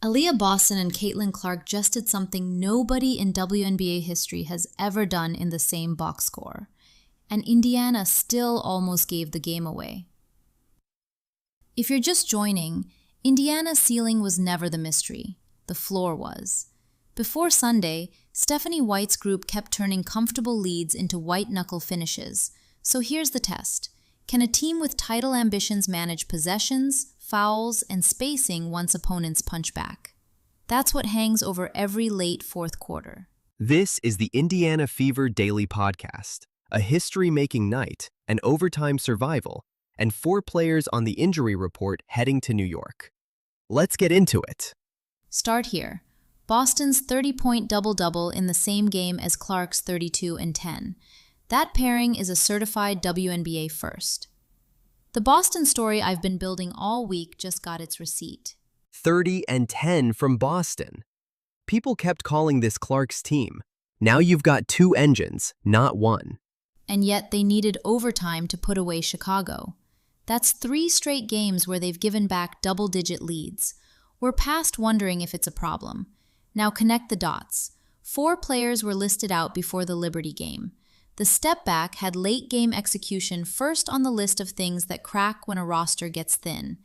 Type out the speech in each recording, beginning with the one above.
Aliyah Boston and Caitlin Clark just did something nobody in WNBA history has ever done in the same box score. And Indiana still almost gave the game away. If you're just joining, Indiana's ceiling was never the mystery. The floor was. Before Sunday, Stephanie White's group kept turning comfortable leads into white-knuckle finishes. So here's the test. Can a team with title ambitions manage possessions, fouls, and spacing once opponents punch back? That's what hangs over every late fourth quarter. This is the Indiana Fever Daily Podcast, a history-making night, an overtime survival, and 4 players on the injury report heading to New York. Let's get into it. Start here. Boston's 30-point double-double in the same game as Clark's 32 and 10. That pairing is a certified WNBA first. The Boston story I've been building all week just got its receipt. 30 and 10 from Boston. People kept calling this Clark's team. Now you've got 2 engines, not 1. And yet they needed overtime to put away Chicago. That's 3 straight games where they've given back double-digit leads. We're past wondering if it's a problem. Now connect the dots. 4 players were listed out before the Liberty game. The step back had late-game execution first on the list of things that crack when a roster gets thin.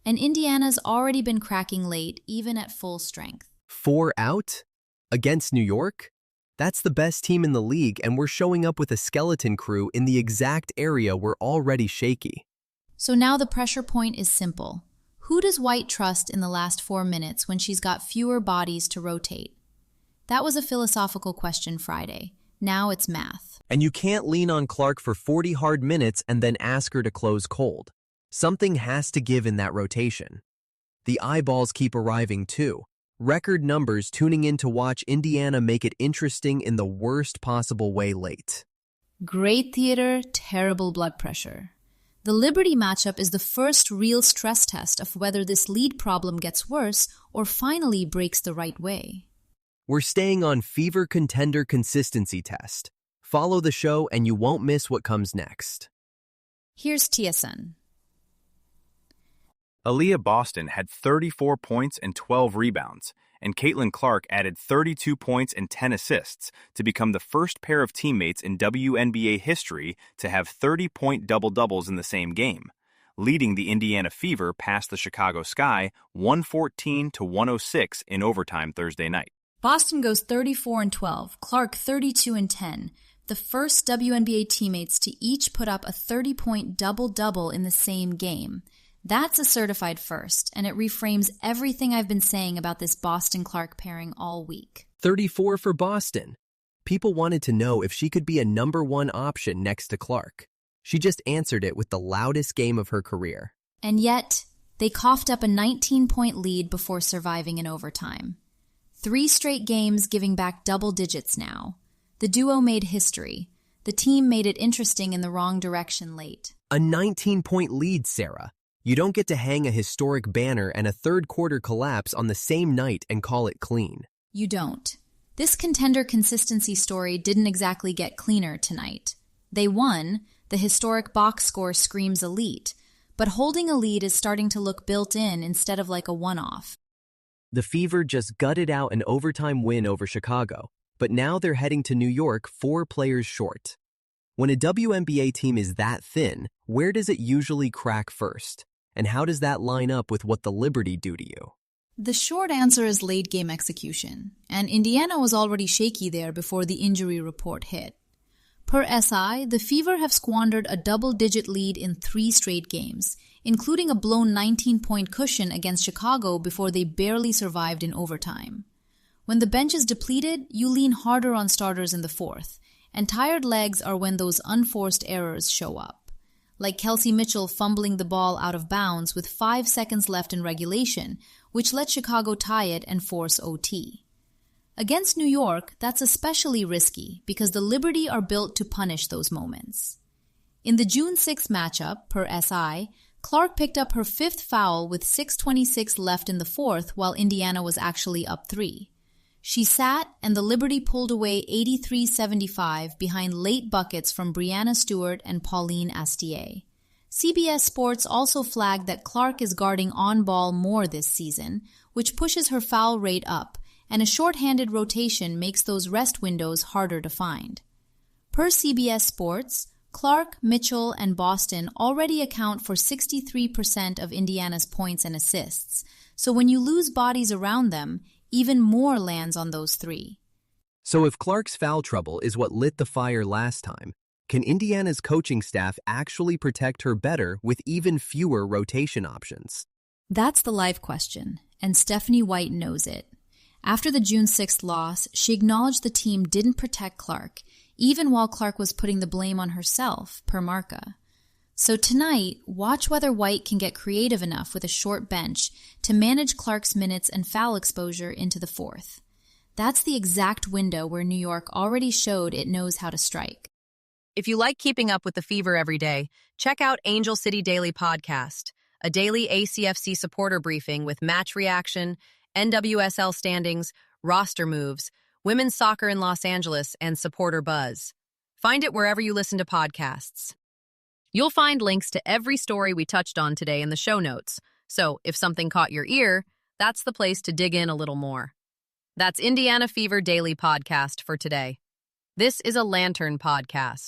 And Indiana's already been cracking late, even at full strength. 4 out? Against New York? That's the best team in the league, and we're showing up with a skeleton crew in the exact area we're already shaky. So now the pressure point is simple. Who does White trust in the last 4 minutes when she's got fewer bodies to rotate? That was a philosophical question Friday. Now it's math. And you can't lean on Clark for 40 hard minutes and then ask her to close cold. Something has to give in that rotation. The eyeballs keep arriving too. Record numbers tuning in to watch Indiana make it interesting in the worst possible way late. Great theater, terrible blood pressure. The Liberty matchup is the first real stress test of whether this lead problem gets worse or finally breaks the right way. We're staying on Fever Contender-Consistency test. Follow the show and you won't miss what comes next. Here's TSN. Aliyah Boston had 34 points and 12 rebounds, and Caitlin Clark added 32 points and 10 assists to become the first pair of teammates in WNBA history to have 30-point double-doubles in the same game, leading the Indiana Fever past the Chicago Sky 114-106 in overtime Thursday night. Boston goes 34 and 12, Clark 32 and 10, the first WNBA teammates to each put up a 30-point double-double in the same game. That's a certified first, and it reframes everything I've been saying about this Boston-Clark pairing all week. 34 for Boston. People wanted to know if she could be a number 1 option next to Clark. She just answered it with the loudest game of her career. And yet, they coughed up a 19-point lead before surviving in overtime. 3 straight games giving back double digits now. The duo made history. The team made it interesting in the wrong direction late. A 19-point lead, Sarah. You don't get to hang a historic banner and a third-quarter collapse on the same night and call it clean. You don't. This contender consistency story didn't exactly get cleaner tonight. They won. The historic box score screams elite. But holding a lead is starting to look built in instead of like a one-off. The Fever just gutted out an overtime win over Chicago, but now they're heading to New York 4 players short. When a WNBA team is that thin, where does it usually crack first? And how does that line up with what the Liberty do to you? The short answer is late-game execution, and Indiana was already shaky there before the injury report hit. Per SI, the Fever have squandered a double-digit lead in 3 straight games, including a blown 19-point cushion against Chicago before they barely survived in overtime. When the bench is depleted, you lean harder on starters in the fourth, and tired legs are when those unforced errors show up. Like Kelsey Mitchell fumbling the ball out of bounds with 5 seconds left in regulation, which let Chicago tie it and force OT. Against New York, that's especially risky because the Liberty are built to punish those moments. In the June 6 matchup, per SI, Clark picked up her 5th foul with 6:26 left in the fourth while Indiana was actually up 3. She sat, and the Liberty pulled away 83-75 behind late buckets from Breanna Stewart and Pauline Astier. CBS Sports also flagged that Clark is guarding on-ball more this season, which pushes her foul rate up, and a short-handed rotation makes those rest windows harder to find. Per CBS Sports, Clark, Mitchell, and Boston already account for 63% of Indiana's points and assists, so when you lose bodies around them, even more lands on those three. So if Clark's foul trouble is what lit the fire last time, can Indiana's coaching staff actually protect her better with even fewer rotation options? That's the live question, and Stephanie White knows it. After the June 6th loss, she acknowledged the team didn't protect Clark, even while Clark was putting the blame on herself, per Marca. So tonight, watch whether White can get creative enough with a short bench to manage Clark's minutes and foul exposure into the fourth. That's the exact window where New York already showed it knows how to strike. If you like keeping up with the Fever every day, check out Angel City Daily Podcast, a daily ACFC supporter briefing with match reaction, NWSL standings, roster moves, women's soccer in Los Angeles, and supporter buzz. Find it wherever you listen to podcasts. You'll find links to every story we touched on today in the show notes, so if something caught your ear, that's the place to dig in a little more. That's Indiana Fever Daily Podcast for today. This is a Lantern podcast.